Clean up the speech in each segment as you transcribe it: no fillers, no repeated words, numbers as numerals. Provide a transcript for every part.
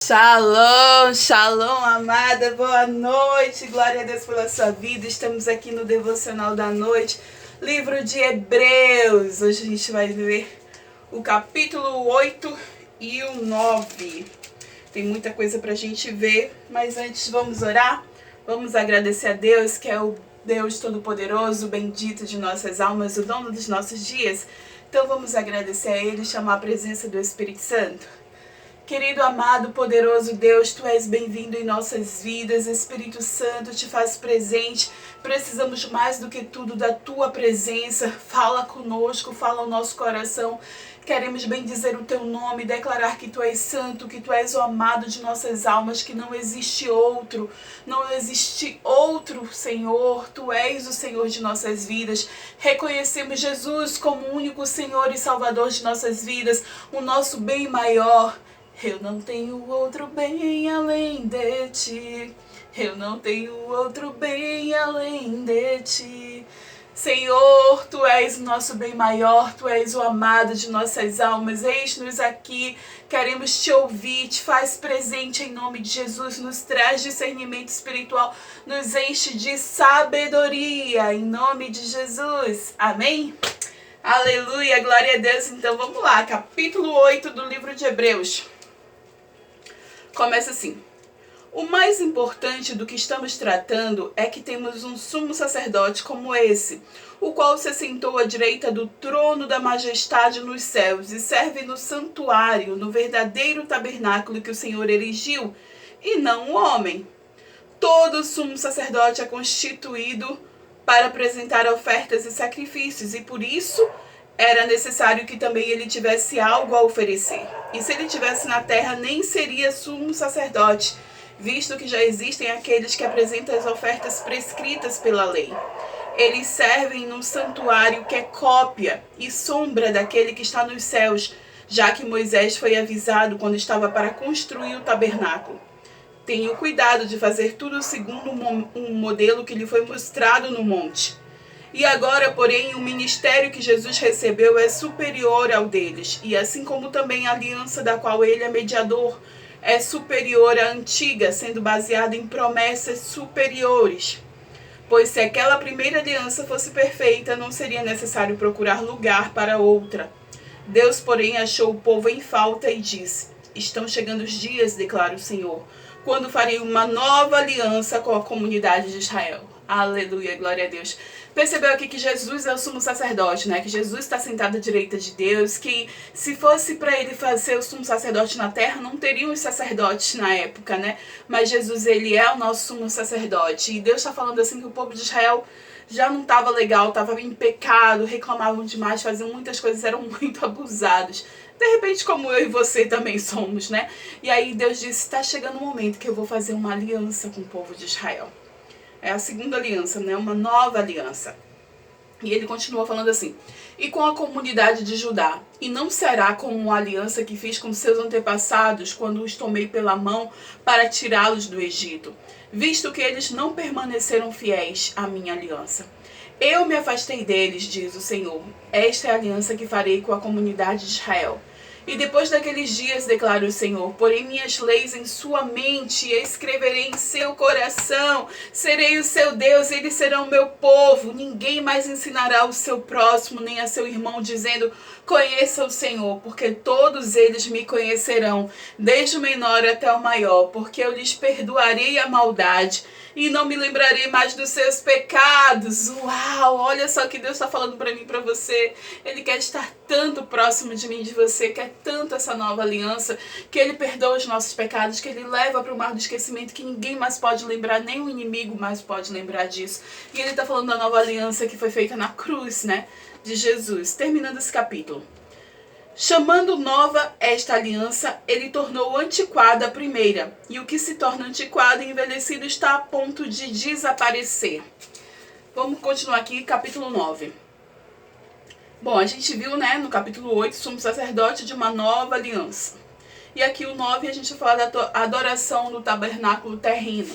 Shalom, shalom, amada, boa noite, glória a Deus pela sua vida. Estamos aqui no Devocional da Noite, livro de Hebreus. Hoje a gente vai ver o capítulo 8 e o 9. Tem muita coisa pra gente ver, mas antes vamos orar. Vamos agradecer a Deus, que é o Deus Todo-Poderoso, bendito de nossas almas, o dono dos nossos dias. Então vamos agradecer a Ele e chamar a presença do Espírito Santo. Querido, amado, poderoso Deus, Tu és bem-vindo em nossas vidas. Espírito Santo, Te faz presente. Precisamos mais do que tudo da Tua presença. Fala conosco, fala ao nosso coração. Queremos bendizer o Teu nome, declarar que Tu és santo, que Tu és o amado de nossas almas, que não existe outro. Não existe outro Senhor. Tu és o Senhor de nossas vidas. Reconhecemos Jesus como o único Senhor e Salvador de nossas vidas, o nosso bem maior. Eu não tenho outro bem além de Ti. Eu não tenho outro bem além de Ti. Senhor, Tu és o nosso bem maior, Tu és o amado de nossas almas. Eis-nos aqui, queremos Te ouvir, Te faz presente em nome de Jesus, nos traz discernimento espiritual, nos enche de sabedoria em nome de Jesus. Amém? Aleluia, glória a Deus. Então vamos lá, capítulo 8 do livro de Hebreus. Começa assim: o mais importante do que estamos tratando é que temos um sumo sacerdote como esse, o qual se assentou à direita do trono da majestade nos céus e serve no santuário, no verdadeiro tabernáculo que o Senhor erigiu, e não o homem. Todo sumo sacerdote é constituído para apresentar ofertas e sacrifícios, e por isso era necessário que também ele tivesse algo a oferecer. E se ele estivesse na terra, nem seria sumo sacerdote, visto que já existem aqueles que apresentam as ofertas prescritas pela lei. Eles servem num santuário que é cópia e sombra daquele que está nos céus, já que Moisés foi avisado quando estava para construir o tabernáculo. Tenha cuidado de fazer tudo segundo um modelo que lhe foi mostrado no monte. E agora, porém, o ministério que Jesus recebeu é superior ao deles, e assim como também a aliança da qual ele é mediador é superior à antiga, sendo baseada em promessas superiores. Pois se aquela primeira aliança fosse perfeita, não seria necessário procurar lugar para outra. Deus, porém, achou o povo em falta e disse: estão chegando os dias, declara o Senhor, quando farei uma nova aliança com a comunidade de Israel. Aleluia, glória a Deus. Percebeu aqui que Jesus é o sumo sacerdote, né? Que Jesus está sentado à direita de Deus, que se fosse para ele fazer o sumo sacerdote na terra, não teriam os sacerdotes na época, né? Mas Jesus, ele é o nosso sumo sacerdote. E Deus está falando assim que o povo de Israel já não estava legal, estava em pecado, reclamavam demais, faziam muitas coisas, eram muito abusados. De repente, como eu e você também somos, né? E aí Deus disse: está chegando o momento que eu vou fazer uma aliança com o povo de Israel. É a segunda aliança, né? Uma nova aliança. E ele continua falando assim: e com a comunidade de Judá, e não será como a aliança que fiz com seus antepassados quando os tomei pela mão para tirá-los do Egito, visto que eles não permaneceram fiéis à minha aliança. Eu me afastei deles, diz o Senhor. Esta é a aliança que farei com a comunidade de Israel. E depois daqueles dias, declara o Senhor, porei minhas leis em sua mente e escreverei em seu coração. Serei o seu Deus e eles serão o meu povo. Ninguém mais ensinará o seu próximo, nem a seu irmão, dizendo: conheça o Senhor, porque todos eles me conhecerão, desde o menor até o maior, porque eu lhes perdoarei a maldade e não me lembrarei mais dos seus pecados. Uau, olha só o que Deus está falando para mim e para você. Ele quer estar tanto próximo de mim e de você, quer tanto essa nova aliança, que Ele perdoa os nossos pecados, que Ele leva para o mar do esquecimento, que ninguém mais pode lembrar, nem o inimigo mais pode lembrar disso. E Ele está falando da nova aliança que foi feita na cruz, né, de Jesus. Terminando esse capítulo: chamando nova esta aliança, ele tornou antiquada a primeira, e o que se torna antiquado e envelhecido está a ponto de desaparecer. Vamos continuar aqui, capítulo 9. Bom, a gente viu, né, no capítulo 8, sumo sacerdote de uma nova aliança. E aqui o 9 a gente fala da adoração do tabernáculo terreno.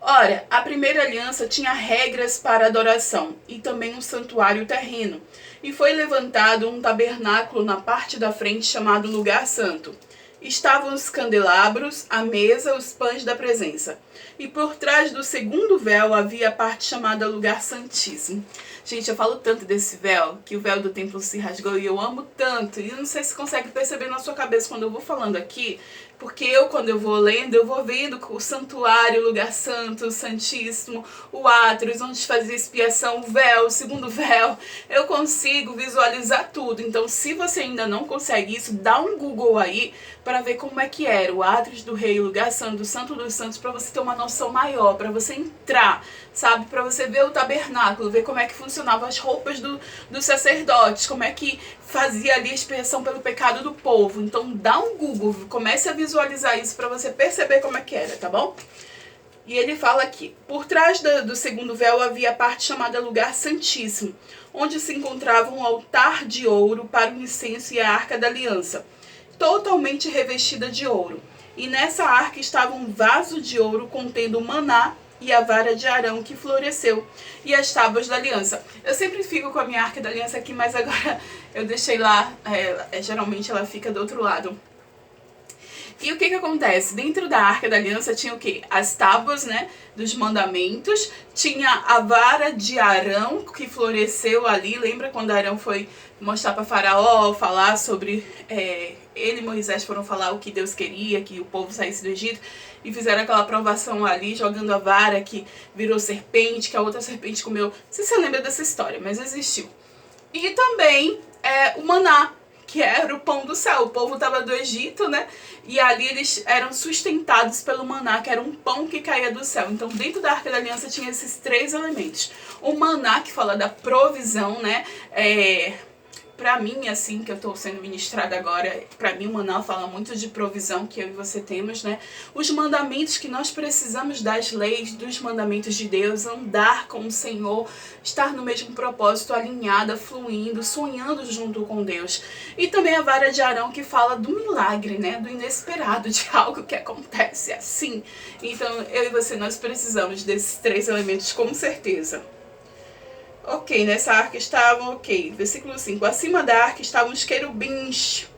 Ora, a primeira aliança tinha regras para adoração e também um santuário terreno. E foi levantado um tabernáculo na parte da frente chamado Lugar Santo. estavam os candelabros, a mesa, os pães da presença. E por trás do segundo véu havia a parte chamada Lugar Santíssimo. Gente, eu falo tanto desse véu, que o véu do templo se rasgou e eu amo tanto. E eu não sei se consegue perceber na sua cabeça quando eu vou falando aqui, porque quando eu vou lendo, eu vou vendo o santuário, o lugar santo, o santíssimo, o átrio, onde fazia expiação, o véu, o segundo véu. Eu consigo visualizar tudo. Então, se você ainda não consegue isso, dá um Google aí para ver como é que era o átrio do rei, o lugar santo, o santo dos santos, para você ter uma noção maior, para você entrar, sabe? Para você ver o tabernáculo, ver como é que funcionavam as roupas dos sacerdotes, como é que fazia ali a expiação pelo pecado do povo. Então dá um Google, comece a visualizar isso para você perceber como é que era, tá bom? E ele fala aqui, por trás do segundo véu havia a parte chamada Lugar Santíssimo, onde se encontrava um altar de ouro para o incenso e a Arca da Aliança, totalmente revestida de ouro. E nessa arca estava um vaso de ouro contendo maná e a vara de Arão que floresceu e as tábuas da aliança. Eu sempre fico com a minha Arca da Aliança aqui, mas agora eu deixei lá, geralmente ela fica do outro lado. E o que acontece? Dentro da Arca da Aliança tinha o quê? As tábuas, né, dos mandamentos, tinha a vara de Arão que floresceu ali. Lembra quando Arão foi mostrar para Faraó, falar sobre... ele e Moisés foram falar o que Deus queria, que o povo saísse do Egito, e fizeram aquela provação ali, jogando a vara que virou serpente, que a outra serpente comeu. Não sei se você lembra dessa história, mas existiu. E também o maná, que era o pão do céu. O povo estava do Egito, né? E ali eles eram sustentados pelo maná, que era um pão que caía do céu. Então, dentro da Arca da Aliança tinha esses três elementos. O maná, que fala da provisão, né? Pra mim, assim, que eu tô sendo ministrada agora, pra mim o maná fala muito de provisão que eu e você temos, né? Os mandamentos que nós precisamos das leis, dos mandamentos de Deus, andar com o Senhor, estar no mesmo propósito, alinhada, fluindo, sonhando junto com Deus. E também a vara de Arão que fala do milagre, né? Do inesperado, de algo que acontece assim. Então, eu e você, nós precisamos desses três elementos com certeza. Ok, nessa arca estavam, ok, versículo 5. Acima da arca estavam os querubins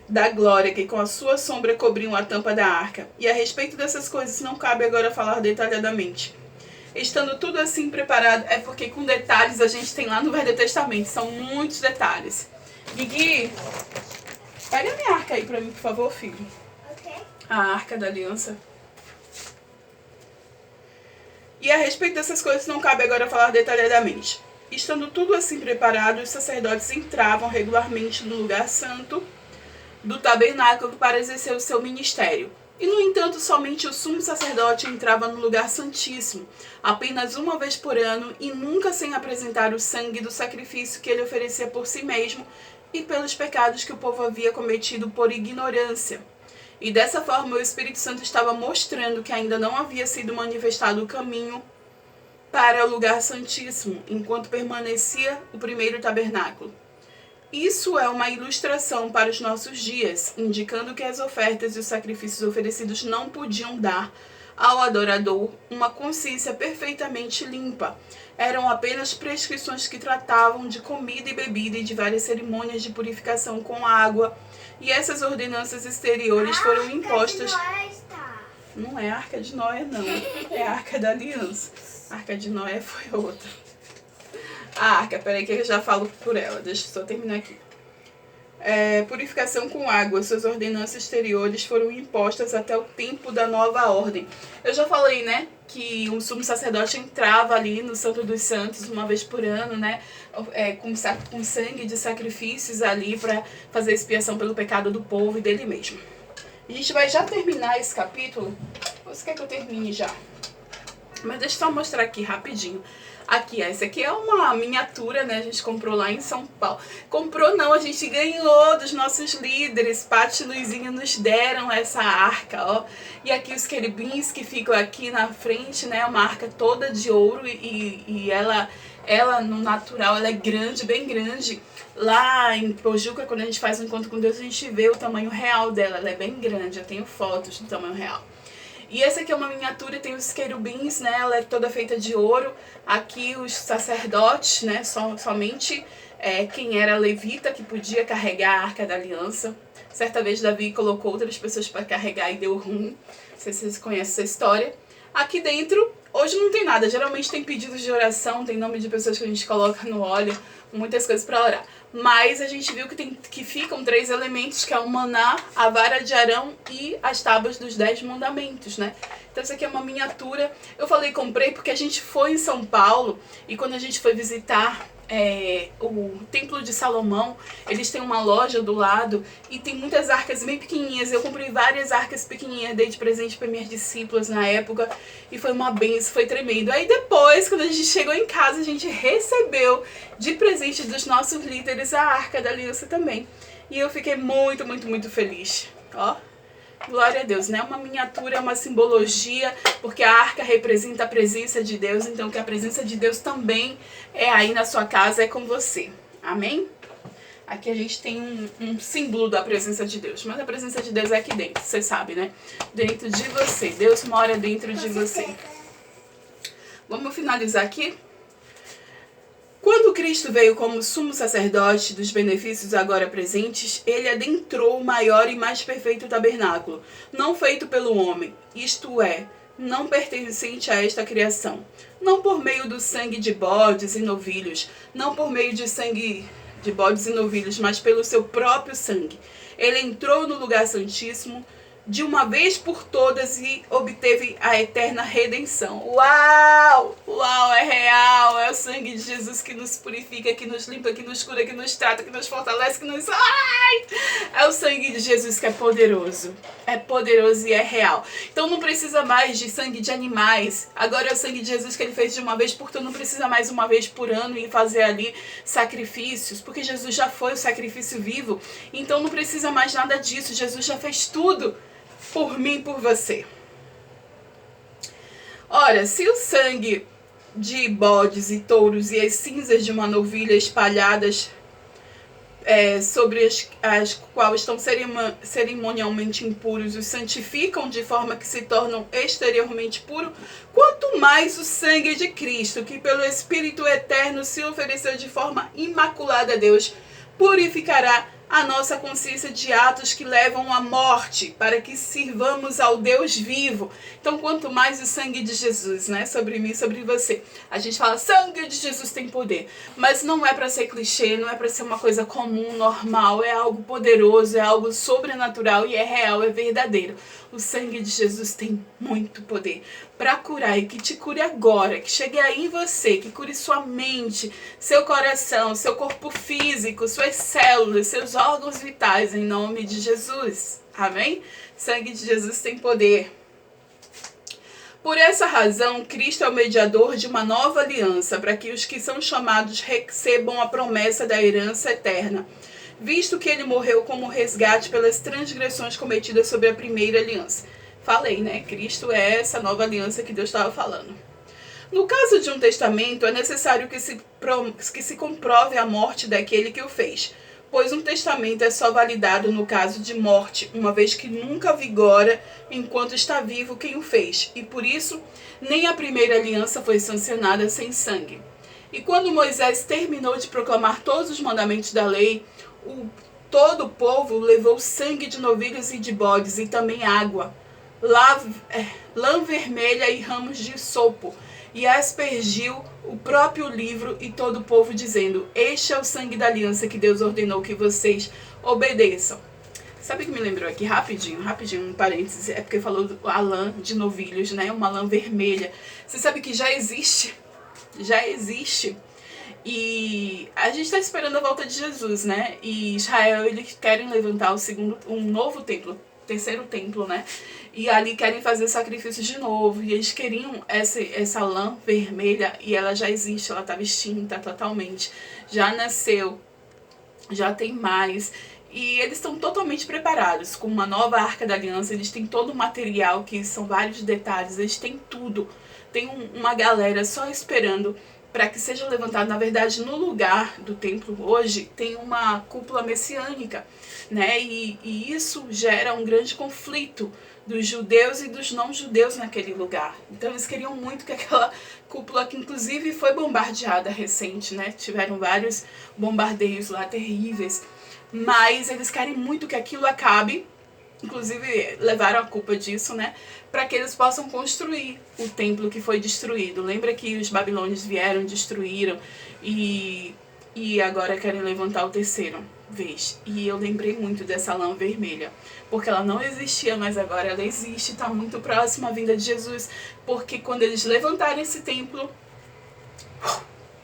da glória, que com a sua sombra cobriam a tampa da arca. E a respeito dessas coisas não cabe agora falar detalhadamente. Estando tudo assim preparado, é porque com detalhes a gente tem lá no Velho Testamento, são muitos detalhes. Gui, pega a minha arca aí pra mim, por favor, filho. Ok. A Arca da Aliança. E a respeito dessas coisas não cabe agora falar detalhadamente. Estando tudo assim preparado, os sacerdotes entravam regularmente no lugar santo do tabernáculo para exercer o seu ministério. E, no entanto, somente o sumo sacerdote entrava no lugar santíssimo, apenas uma vez por ano e nunca sem apresentar o sangue do sacrifício que ele oferecia por si mesmo e pelos pecados que o povo havia cometido por ignorância. E dessa forma o Espírito Santo estava mostrando que ainda não havia sido manifestado o caminho para o lugar santíssimo, enquanto permanecia o primeiro tabernáculo. Isso é uma ilustração para os nossos dias, indicando que as ofertas e os sacrifícios oferecidos não podiam dar ao adorador uma consciência perfeitamente limpa. Eram apenas prescrições que tratavam de comida e bebida e de várias cerimônias de purificação com água. E essas ordenanças exteriores foram impostas... Não é a Arca de Noé, não. É a Arca da Aliança. A Arca de Noé foi outra. A arca, peraí que eu já falo por ela. Deixa eu só terminar aqui. Purificação com água. Suas ordenanças exteriores foram impostas até o tempo da nova ordem. Eu já falei, né, que o sumo sacerdote entrava ali no Santo dos Santos uma vez por ano, né, com sangue de sacrifícios ali para fazer expiação pelo pecado do povo e dele mesmo. A gente vai já terminar esse capítulo. Ou você quer que eu termine já? Mas deixa eu só mostrar aqui rapidinho. Aqui, essa aqui é uma miniatura, né? A gente comprou lá em São Paulo. Comprou não, a gente ganhou dos nossos líderes. Paty e Luizinha nos deram essa arca, ó. E aqui os querubins que ficam aqui na frente, né? Uma arca toda de ouro e ela no natural, ela é grande, bem grande. Lá em Pojuca, quando a gente faz um encontro com Deus, a gente vê o tamanho real dela. Ela é bem grande, eu tenho fotos do tamanho real. E essa aqui é uma miniatura, tem os querubins, né? Ela é toda feita de ouro. Aqui os sacerdotes, né? Somente quem era levita que podia carregar a Arca da Aliança. Certa vez Davi colocou outras pessoas para carregar e deu ruim. Não sei se vocês conhecem essa história. Aqui dentro, hoje não tem nada. Geralmente tem pedidos de oração, tem nome de pessoas que a gente coloca no óleo, muitas coisas para orar. Mas a gente viu que ficam 3 elementos, que é o maná, a vara de Arão e as tábuas dos 10 mandamentos, né? Então essa aqui é uma miniatura. Eu falei comprei porque a gente foi em São Paulo e quando a gente foi visitar o Templo de Salomão, eles têm uma loja do lado e tem muitas arcas bem pequenininhas. Eu comprei várias arcas pequenininhas, dei de presente para minhas discípulas na época e foi uma benção, foi tremendo. Aí depois, quando a gente chegou em casa, a gente recebeu de presente dos nossos líderes a Arca da Aliança também. E eu fiquei muito, muito, muito feliz. Ó, glória a Deus, né? Uma miniatura, uma simbologia, porque a arca representa a presença de Deus, então que a presença de Deus também é aí na sua casa, é com você. Amém? Aqui a gente tem um símbolo da presença de Deus, mas a presença de Deus é aqui dentro, você sabe, né? Dentro de você. Deus mora dentro de você. Vamos finalizar aqui? Quando Cristo veio como sumo sacerdote dos benefícios agora presentes, ele adentrou o maior e mais perfeito tabernáculo, não feito pelo homem, isto é, não pertencente a esta criação, não por meio do sangue de bodes e novilhos, não por meio de sangue de bodes e novilhos, mas pelo seu próprio sangue. Ele entrou no lugar santíssimo de uma vez por todas e obteve a eterna redenção. Uau! Uau, é real, é o sangue de Jesus que nos purifica, que nos limpa, que nos cura, que nos trata, que nos fortalece, que nos... Ai! É o sangue de Jesus que é poderoso e é real. Então não precisa mais de sangue de animais, agora é o sangue de Jesus que ele fez de uma vez por todas, não precisa mais uma vez por ano e fazer ali sacrifícios, porque Jesus já foi o sacrifício vivo, então não precisa mais nada disso, Jesus já fez tudo por mim e por você. Ora, se o sangue de bodes e touros e as cinzas de uma novilha espalhadas sobre as quais estão cerimonialmente impuros os santificam de forma que se tornam exteriormente puros, quanto mais o sangue de Cristo, que pelo Espírito Eterno se ofereceu de forma imaculada a Deus, purificará a nossa consciência de atos que levam à morte, para que sirvamos ao Deus vivo. Então, quanto mais o sangue de Jesus, né, sobre mim, sobre você. A gente fala, sangue de Jesus tem poder. Mas não é para ser clichê, não é para ser uma coisa comum, normal. É algo poderoso, é algo sobrenatural e é real, é verdadeiro. O sangue de Jesus tem muito poder para curar e que te cure agora, que chegue aí em você, que cure sua mente, seu coração, seu corpo físico, suas células, seus órgãos vitais, em nome de Jesus. Amém? Sangue de Jesus tem poder. Por essa razão, Cristo é o mediador de uma nova aliança, para que os que são chamados recebam a promessa da herança eterna, visto que ele morreu como resgate pelas transgressões cometidas sobre a primeira aliança. Falei, né? Cristo é essa nova aliança que Deus estava falando. No caso de um testamento, é necessário que se comprove a morte daquele que o fez, pois um testamento é só validado no caso de morte, uma vez que nunca vigora enquanto está vivo quem o fez, e por isso nem a primeira aliança foi sancionada sem sangue. E quando Moisés terminou de proclamar todos os mandamentos da lei, todo o povo levou sangue de novilhos e de bodes, e também água, lã vermelha e ramos de sopo, e aspergiu o próprio livro e todo o povo, dizendo, este é o sangue da aliança que Deus ordenou que vocês obedeçam. Sabe o que me lembrou aqui? Rapidinho, um parêntese, é porque falou a lã de novilhos, né? Uma lã vermelha. Você sabe que já existe. E a gente está esperando a volta de Jesus, né? E Israel, eles querem levantar um novo templo, terceiro templo, né? E ali querem fazer sacrifícios de novo. E eles queriam essa lã vermelha, e ela já existe, ela estava extinta totalmente. Já nasceu, já tem mais. E eles estão totalmente preparados, com uma nova Arca da Aliança. Eles têm todo o material, que são vários detalhes, eles têm tudo. Tem uma galera só esperando para que seja levantado. Na verdade, no lugar do templo hoje tem uma cúpula messiânica, né? E isso gera um grande conflito dos judeus e dos não-judeus naquele lugar. Então eles queriam muito que aquela cúpula, que inclusive foi bombardeada recente, né? Tiveram vários bombardeios lá terríveis, mas eles querem muito que aquilo acabe. Inclusive levaram a culpa disso, né? Para que eles possam construir o templo que foi destruído. Lembra que os babilônios vieram, destruíram e agora querem levantar o terceiro vez. E eu lembrei muito dessa lã vermelha, porque ela não existia, mas agora ela existe, está muito próxima à vinda de Jesus, porque quando eles levantarem esse templo,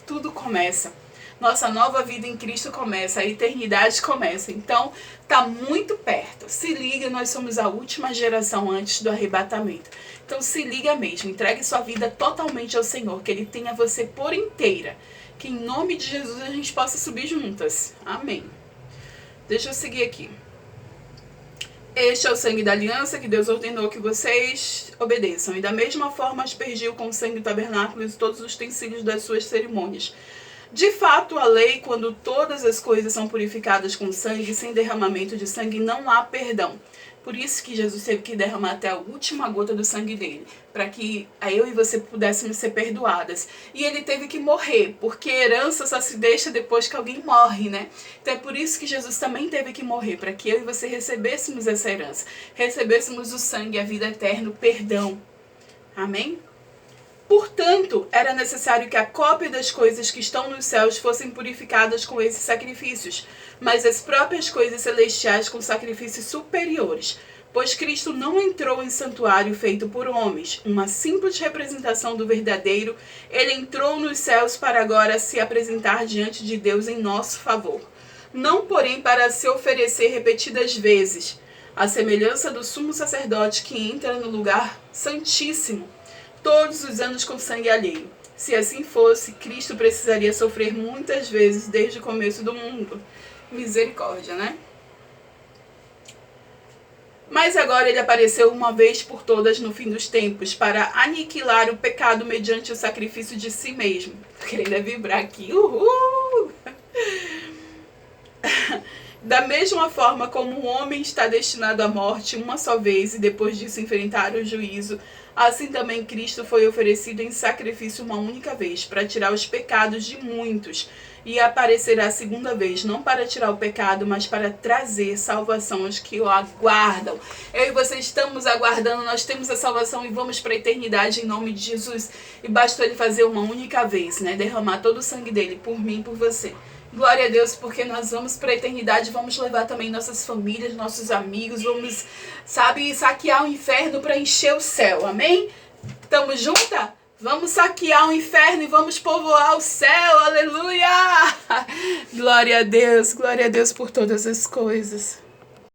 tudo começa. Nossa nova vida em Cristo começa, a eternidade começa. Então, tá muito perto. Se liga, nós somos a última geração antes do arrebatamento. Então, se liga mesmo, entregue sua vida totalmente ao Senhor, que Ele tenha você por inteira. Que em nome de Jesus a gente possa subir juntas. Amém. Deixa eu seguir aqui. Este é o sangue da aliança que Deus ordenou que vocês obedeçam. E da mesma forma aspergiu com o sangue do tabernáculo e todos os utensílios das suas cerimônias. De fato, a lei, quando todas as coisas são purificadas com sangue, sem derramamento de sangue, não há perdão. Por isso que Jesus teve que derramar até a última gota do sangue dele, para que eu e você pudéssemos ser perdoadas. E ele teve que morrer, porque herança só se deixa depois que alguém morre, né? Então é por isso que Jesus também teve que morrer, para que eu e você recebêssemos essa herança, recebêssemos o sangue, a vida eterna, o perdão. Amém? Portanto, era necessário que a cópia das coisas que estão nos céus fossem purificadas com esses sacrifícios, mas as próprias coisas celestiais com sacrifícios superiores. Pois Cristo não entrou em santuário feito por homens, uma simples representação do verdadeiro, ele entrou nos céus para agora se apresentar diante de Deus em nosso favor. Não, porém, para se oferecer repetidas vezes, à semelhança do sumo sacerdote que entra no lugar santíssimo, todos os anos com sangue alheio. Se assim fosse, Cristo precisaria sofrer muitas vezes desde o começo do mundo. Misericórdia, né? Mas agora ele apareceu uma vez por todas no fim dos tempos, para aniquilar o pecado mediante o sacrifício de si mesmo. Tô querendo vibrar aqui. Uhul! Da mesma forma como um homem está destinado à morte uma só vez e depois disso enfrentar o juízo, assim também Cristo foi oferecido em sacrifício uma única vez, para tirar os pecados de muitos, e aparecerá a segunda vez, não para tirar o pecado, mas para trazer salvação aos que o aguardam. Eu e você estamos aguardando, nós temos a salvação e vamos para a eternidade em nome de Jesus. E bastou ele fazer uma única vez, né? Derramar todo o sangue dele por mim e por você. Glória a Deus, porque nós vamos para a eternidade, vamos levar também nossas famílias, nossos amigos, vamos, saquear o inferno para encher o céu, amém? Tamo junta? Vamos saquear o inferno e vamos povoar o céu, aleluia! Glória a Deus por todas as coisas.